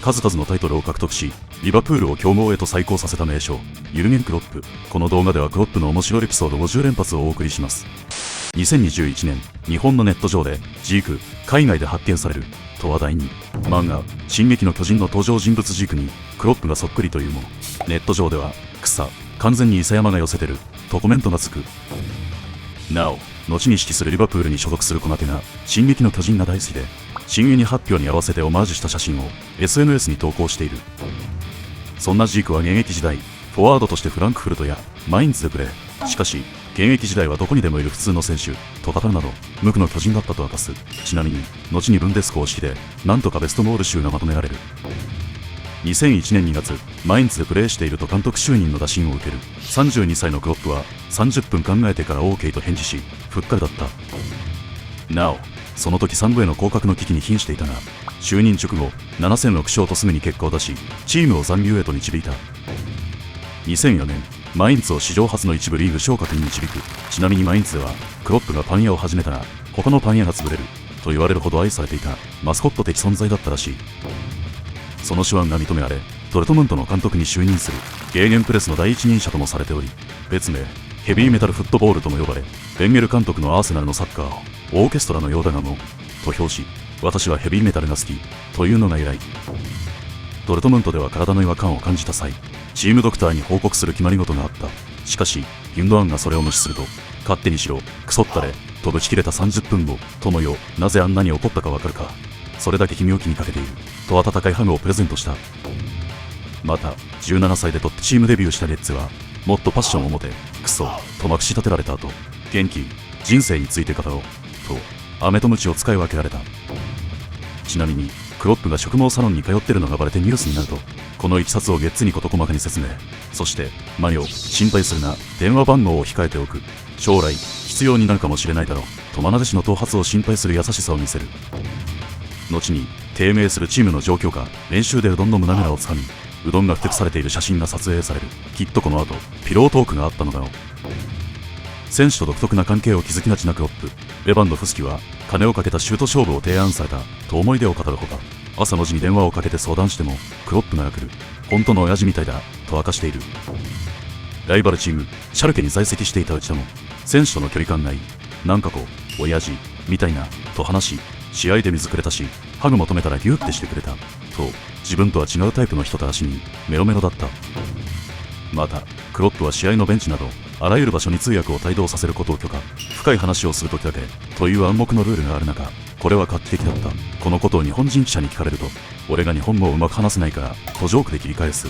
数々のタイトルを獲得し、リバプールを強豪へと再興させた名将、ユルゲン・クロップ。この動画ではクロップの面白いエピソード50連発をお送りします。2021年、日本のネット上で、ジーク、海外で発見される、と話題に、漫画、進撃の巨人の登場人物ジークに、クロップがそっくりというもの。ネット上では、草、完全に伊佐山が寄せてる、とコメントがつく。なお、後に指揮するリバプールに所属する小手が、進撃の巨人が大好きで、新ユニ発表に合わせてオマージュした写真を SNS に投稿している。そんなジークは現役時代、フォワードとしてフランクフルトやマインツでプレー。しかし、現役時代はどこにでもいる普通の選手と語るなど、無垢の巨人だったと明かす。ちなみに、後にブンデス公式で、なんとかベストゴール集がまとめられる。2001年2月、マインツでプレーしていると監督就任の打診を受ける。32歳のクロップは、30分考えてから OK と返事し、ふっかりだった。なお、その時3部への降格の危機に瀕していたが、就任直後、7戦6勝とすぐに結果を出し、チームを残留へと導いた。2004年、マインツを史上初の一部リーグ昇格に導く。ちなみにマインツでは、クロップがパン屋を始めたら、他のパン屋が潰れる、と言われるほど愛されていた、マスコット的存在だったらしい。その手腕が認められ、ドルトムントの監督に就任する。ゲーゲンプレスの第一人者ともされており、別名、ヘビーメタルフットボールとも呼ばれ、ベンゲル監督のアーセナルのサッカーを、オーケストラのようだがも、と評し、私はヘビーメタルが好き、というのが由来。ドルトムントでは体の違和感を感じた際、チームドクターに報告する決まり事があった。しかし、ギュンドアンがそれを無視すると、勝手にしろ、クソったれ、とぶち切れた30分後、友よ、なぜあんなに怒ったかわかるか。それだけ君を気にかけている、と温かいハグをプレゼントした。また、17歳でトップチームデビューしたレッツは、もっとパッションを持て、クソ、とまくし立てられた後、元気、人生について語ろう、と、飴とムチを使い分けられた。ちなみに、クロップが植毛サロンに通ってるのがバレてニュースになると、このいきさつをゲッツに事細かに説明。そして、マリオ、心配するな、電話番号を控えておく。将来、必要になるかもしれないだろう、と愛弟子の頭髪を心配する優しさを見せる。後に、低迷するチームの状況下、練習でうどんの胸ぐらをつかみ、うどんがふてくされている写真が撮影される。きっとこの後、ピロートークがあったのだろう。選手と独特な関係を築きがちなクロップ。レバンドフスキは、金をかけたシュート勝負を提案された、と思い出を語るほか、朝の時に電話をかけて相談しても、クロップが来る。本当の親父みたいだ、と明かしている。ライバルチーム、シャルケに在籍していた内田も、選手との距離感がいい。なんかこう、親父、みたいな、と話し、試合で水くれたし、ハグ求めたらギューってしてくれた。と、自分とは違うタイプの人たらしに、メロメロだった。また、クロップは試合のベンチなど、あらゆる場所に通訳を帯同させることを許可。深い話をするときだけ、という暗黙のルールがある中、これは画期的だった。このことを日本人記者に聞かれると、俺が日本語をうまく話せないから、とジョークで切り返す。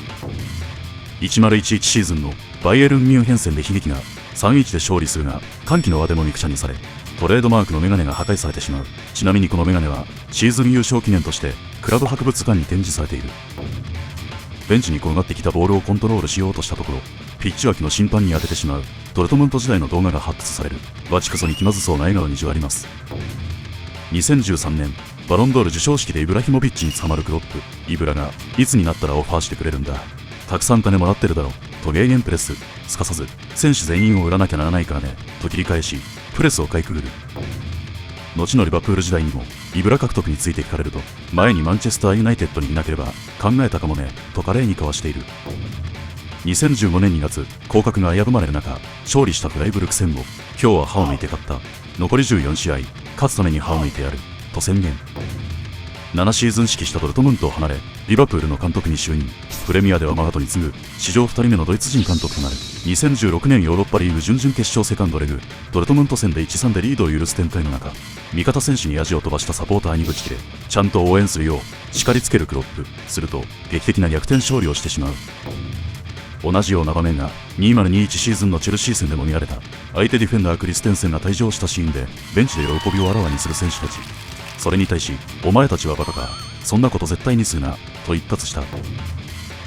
1011シーズンのバイエルンミュンヘン戦で悲劇が 3-1 で勝利するが、歓喜の輪でも肉車にされ、トレードマークのメガネが破壊されてしまう。ちなみにこのメガネは、シーズン優勝記念として、クラブ博物館に展示されている。ベンチに転がってきたボールをコントロールしようとしたところ、ピッチ脇の審判に当ててしまう、ドルトムント時代の動画が発掘される。バチクソに気まずそうな笑顔にじわります。2013年、バロンドール授賞式でイブラヒモビッチに捕まるクロップ。イブラが、いつになったらオファーしてくれるんだ。たくさん金もらってるだろ、とゲーゲンプレス。すかさず、選手全員を売らなきゃならないからね、と切り返し、プレスをかいくぐる。後のリバプール時代にも、イブラ獲得について聞かれると、前にマンチェスターユナイテッドにいなければ、考えたかもね、と華麗に交わしている。2015年2月、降格が危ぶまれる中、勝利したフライブルク戦も、今日は歯を抜いて勝った。残り14試合、勝つために歯を抜いてやる、と宣言。7シーズン指揮したドルトムントを離れ、リバプールの監督に就任。プレミアではマガトに次ぐ、史上2人目のドイツ人監督となる。2016年ヨーロッパリーグ準々決勝セカンドレグ、ドルトムント戦で 1-3 でリードを許す展開の中、味方選手にヤジを飛ばしたサポーターにぶち切れ、ちゃんと応援するよう、叱りつけるクロップ。すると、劇的な逆転勝利をしてしまう。同じような場面が2021シーズンのチェルシー戦でも見られた。相手ディフェンダークリステンセンが退場したシーンで、ベンチで喜びをあらわにする選手たち。それに対し、お前たちはバカか、そんなこと絶対にするな、と一喝した。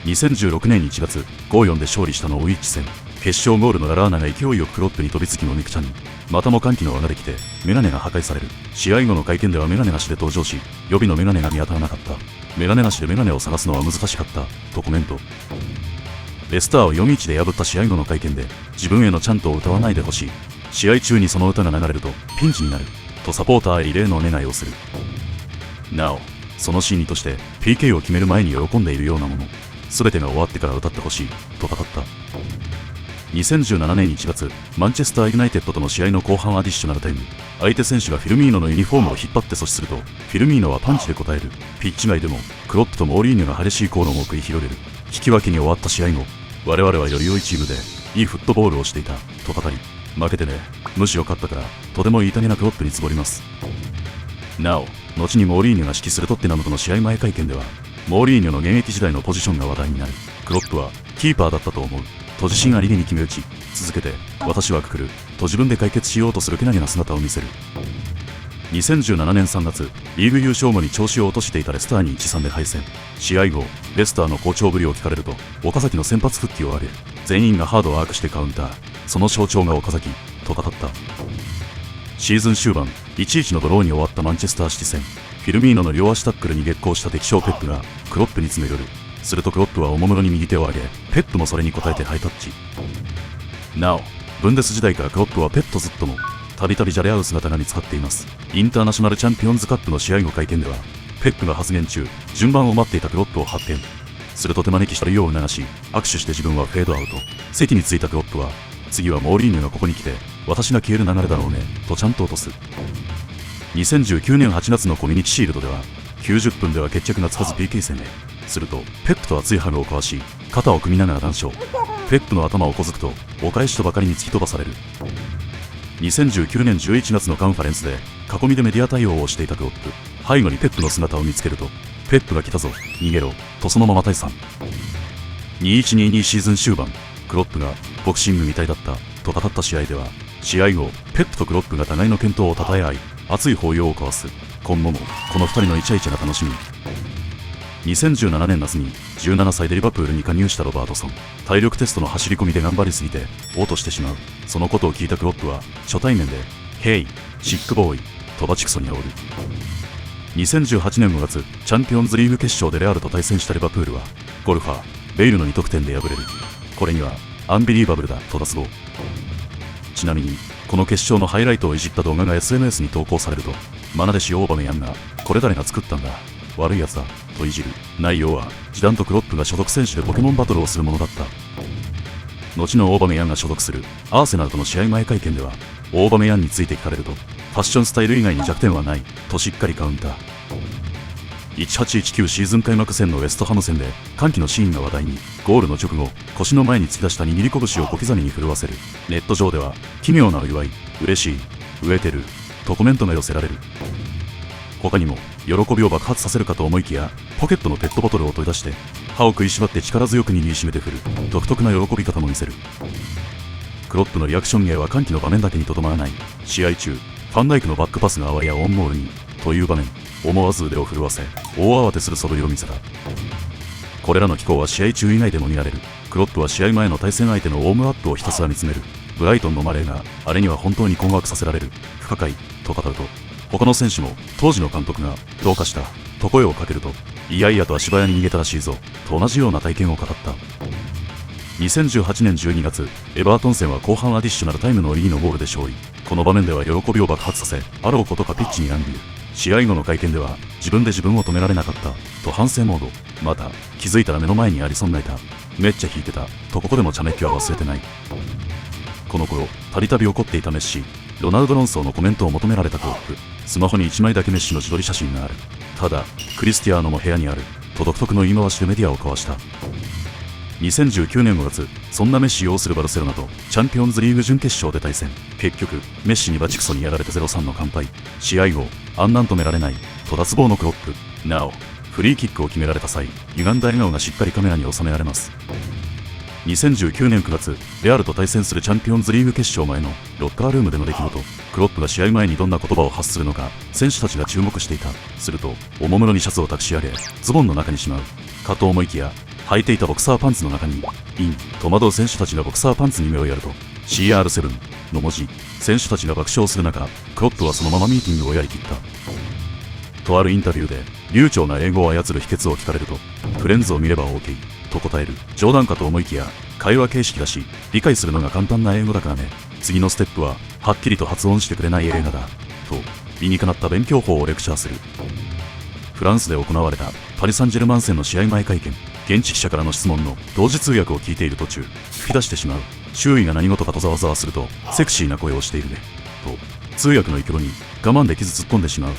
2016年1月、5-4で勝利したのウィッチ戦。決勝ゴールのララーナが勢いよくクロップに飛びつきもみくちゃに。またも歓喜の輪ができて、メガネが破壊される。試合後の会見ではメガネなしで登場し、予備のメガネが見当たらなかった。メガネなしでメガネを探すのは難しかった、とコメント。レスターを 4-1 で破った試合後の会見で、自分へのチャントを歌わないでほしい。試合中にその歌が流れると、ピンチになる。とサポーターへ異例のお願いをする。なお、そのシーンとして PK を決める前に喜んでいるようなもの、全てが終わってから歌ってほしいと語った。2017年1月、マンチェスター・ユナイテッドとの試合の後半アディショナルタイム、相手選手がフィルミーノのユニフォームを引っ張って阻止すると、フィルミーノはパンチで応える。ピッチ外でもクロップとモーリーニョが激しい口論を繰り広げる。引き分けに終わった試合後、我々はより良いチームでいいフットボールをしていたと語り、負けてね、むしろ勝ったからとても言いたげなクロップにつぼります。なお、後にモーリーニョが指揮するトッテナムとの試合前会見では、モーリーニョの現役時代のポジションが話題になる。クロップはキーパーだったと思うと自信ありげに決め打ち、続けて私はくくると自分で解決しようとするけなげな姿を見せる。2017年3月、リーグ優勝後に調子を落としていたレスターに 1-3 で敗戦。試合後、レスターの好調ぶりを聞かれると、岡崎の先発復帰を挙げ、全員がハードをアークしてカウンター。その象徴が岡崎と語った。シーズン終盤、1-1のドローに終わったマンチェスターシティ戦。フィルミーノの両足タックルに激高した敵将ペップがクロップに詰め寄る。するとクロップはおもむろに右手を上げ、ペップもそれに応えてハイタッチ。なお、ブンデス時代からクロップはペットずっともたびたびじゃれ合う姿が見つかっています。インターナショナルチャンピオンズカップの試合後会見では、ペップが発言中、順番を待っていたクロップを発展。すると手招きしたリオを促し、握手して自分はフェードアウト。席に着いたクロップは、次はモーリーニョがここに来て、私が消える流れだろうね、とちゃんと落とす。2019年8月のコミュニティシールドでは、90分では決着がつかず PK 戦へ。すると、ペップと熱いハグを交わし、肩を組みながら談笑。ペップの頭を小づくと、お返しとばかりに突き飛ばされる。2019年11月のカンファレンスで、囲みでメディア対応をしていたクロップ。背後にペップの姿を見つけると、ペップが来たぞ、逃げろ、とそのまま退散。2122シーズン終盤、クロップがボクシングみたいだったと語った試合では、試合後、ペップとクロップが互いの健闘を称え合い、熱い抱擁を交わす。今後もこの2人のイチャイチャが楽しみ。2017年夏に17歳でリバプールに加入したロバートソン。体力テストの走り込みで頑張りすぎて嘔吐してしまう。そのことを聞いたクロップは初対面で「ヘイシックボーイ」とバチクソに煽る。2018年5月、チャンピオンズリーグ決勝でレアルと対戦したリバプールはゴルファーベイルの2得点で敗れる。これにはアンビリーバブルだと脱帽。ちなみにこの決勝のハイライトをいじった動画が SNS に投稿されると、マナ弟子オーバメヤンがこれ誰が作ったんだ、悪いやつだといじる。内容はジダンとクロップが所属選手でポケモンバトルをするものだった。後のオーバメヤンが所属するアーセナルとの試合前会見では、オーバメヤンについて聞かれると、ファッションスタイル以外に弱点はないとしっかりカウンター。1819シーズン開幕戦のウェストハム戦で歓喜のシーンが話題に。ゴールの直後、腰の前に突き出した握り拳を小刻みに震わせる。ネット上では奇妙なお祝い、嬉しい、飢えてるとコメントが寄せられる。他にも喜びを爆発させるかと思いきや、ポケットのペットボトルを取り出して歯を食いしばって力強く握りしめて振る独特な喜び方も見せる。クロップのリアクション芸は歓喜の場面だけにとどまらない。試合中、ファンダイクのバックパスがあわやオンモールにという場面、思わず腕を震わせ大慌てする素振りを見せた。これらの機構は試合中以外でも見られる。クロップは試合前の対戦相手のウォームアップをひたすら見つめる。ブライトンのマレーがあれには本当に困惑させられる、不可解と語ると、他の選手も当時の監督がどうかしたと声をかけると、いやいやと足早に逃げたらしいぞと同じような体験を語った。2018年12月、エバートン戦は後半アディショナルタイムのリーのゴールで勝利。この場面では喜びを爆発させ、あろうことかピッチに乱入。試合後の会見では、自分で自分を止められなかったと反省モード。また気づいたら目の前にアリソンがいた、めっちゃ引いてたとここでも茶目っ気は忘れてない。この頃たびたび怒っていたメッシ、ロナウド論争のコメントを求められたクロップ。スマホに1枚だけメッシの自撮り写真がある。ただクリスティアーノも部屋にあると独特の言い回しでメディアを交わした。2019年5月、そんなメッシ擁するバルセロナとチャンピオンズリーグ準決勝で対戦。結局メッシにバチクソにやられて 0-3 の完敗。試合後、あんなん止められないと脱帽のクロップ。なおフリーキックを決められた際、歪んだ笑顔がしっかりカメラに収められます。2019年9月、レアルと対戦するチャンピオンズリーグ決勝前のロッカールームでの出来事。クロップが試合前にどんな言葉を発するのか選手たちが注目していた。するとおもむろにシャツを託し上げ、ズボンの中にしまうかと思いきや、履いていたボクサーパンツの中にイン。戸惑う選手たちがボクサーパンツに目をやると CR7 の文字。選手たちが爆笑する中、クロップはそのままミーティングをやりきった。とあるインタビューで流暢な英語を操る秘訣を聞かれると、フレンズを見れば OK と答える。冗談かと思いきや、会話形式だし理解するのが簡単な英語だからね、次のステップははっきりと発音してくれない映画だと理にかなった勉強法をレクチャーする。フランスで行われたパリ・サンジェルマン戦の試合前会見、現地記者からの質問の同時通訳を聞いている途中、吹き出してしまう。周囲が何事かとざわざわすると、セクシーな声をしているね。と、通訳の意気に我慢できず突っ込んでしまう。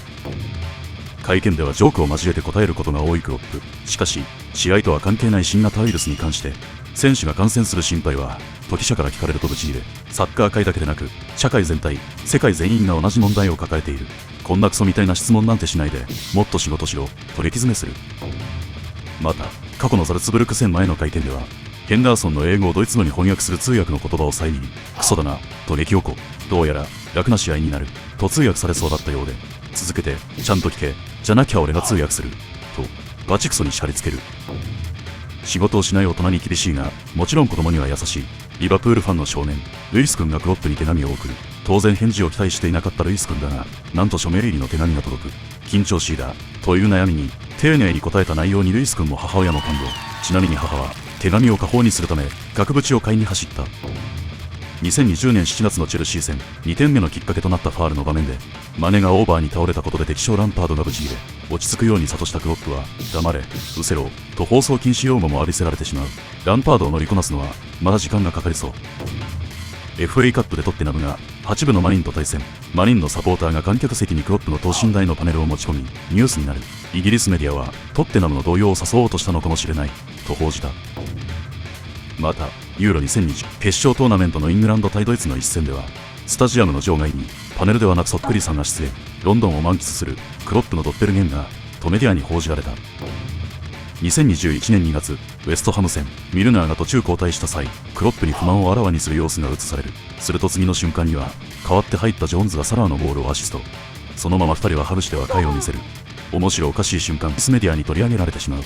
会見ではジョークを交えて答えることが多いクロップ。しかし、試合とは関係ない新型ウイルスに関して、選手が感染する心配は、と記者から聞かれるとぶち切れ、サッカー界だけでなく、社会全体、世界全員が同じ問題を抱えている。こんなクソみたいな質問なんてしないで、もっと仕事しろ、と激詰めする。また、過去のザルツブルク戦前の会見では、ヘンダーソンの英語をドイツ語に翻訳する通訳の言葉を遮り、クソだな、と激おこ。どうやら、楽な試合になる、と通訳されそうだったようで、続けて、ちゃんと聞け、じゃなきゃ俺が通訳する、と、バチクソに叱りつける。仕事をしない大人に厳しいが、もちろん子供には優しい。リバプールファンの少年、ルイス君がクロップに手紙を送る。当然返事を期待していなかったルイス君だが、なんと署名入りの手紙が届く。緊張しいだ、という悩みに、丁寧に答えた内容にルイス君も母親も感動。ちなみに母は、手紙を家宝にするため、額縁を買いに走った。2020年7月のチェルシー戦、2点目のきっかけとなったファールの場面で、マネがオーバーに倒れたことで敵将ランパードが無事切れ、落ち着くように諭したクロップは、黙れ、うせろ、と放送禁止用語も浴びせられてしまう。ランパードを乗りこなすのは、まだ時間がかかりそう。FA カップでトッテナムが8部のマリンと対戦。マリンのサポーターが観客席にクロップの等身大のパネルを持ち込み、ニュースになる。イギリスメディアは、トッテナムの動揺を誘おうとしたのかもしれない、と報じた。また、ユーロ2020決勝トーナメントのイングランド対ドイツの一戦では、スタジアムの場外にパネルではなくそっくりさんが出演。ロンドンを満喫するクロップのドッペルゲンガーとメディアに報じられた。2021年2月、ウェストハム戦、ミルナーが途中交代した際、クロップに不満をあらわにする様子が映される。すると次の瞬間には、代わって入ったジョーンズがサラーのボールをアシスト。そのまま2人はハグして和解を見せる。面白おかしい瞬間、スメディアに取り上げられてしまう。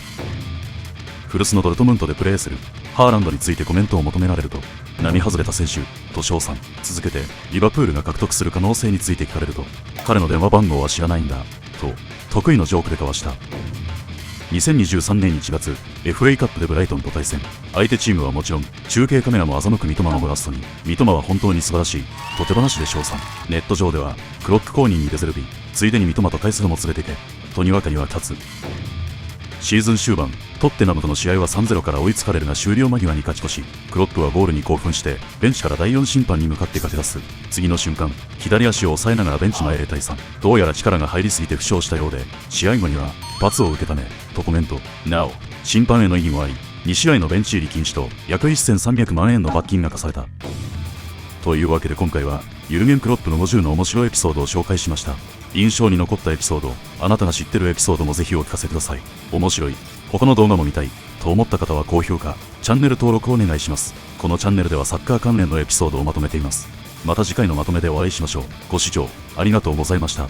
古巣のドルトムントでプレーするハーランドについてコメントを求められると、並外れた選手と称賛。続けてリバプールが獲得する可能性について聞かれると、彼の電話番号は知らないんだと得意のジョークで交わした。2023年1月 FA カップでブライトンと対戦。相手チームはもちろん中継カメラも欺く三笘のゴラストに、三笘は本当に素晴らしいと手放しで称賛。ネット上ではクロップ公認にデゼルビ、ついでに三笘とカイセドも連れてけとにわかには立つ。シーズン終盤、トッテナムとの試合は 3-0 から追いつかれるが終了間際に勝ち越し、クロップはゴールに興奮してベンチから第4審判に向かって駆け出す。次の瞬間、左足を押さえながらベンチ前へ退散。どうやら力が入りすぎて負傷したようで、試合後には罰を受けたねとコメント。なお、審判への異議もあり、2試合のベンチ入り禁止と約1300万円の罰金が課された。というわけで今回はユルゲン・クロップの50の面白いエピソードを紹介しました。印象に残ったエピソード、あなたが知ってるエピソードもぜひお聞かせください。面白い、他の動画も見たいと思った方は高評価、チャンネル登録をお願いします。このチャンネルではサッカー関連のエピソードをまとめています。また次回のまとめでお会いしましょう。ご視聴ありがとうございました。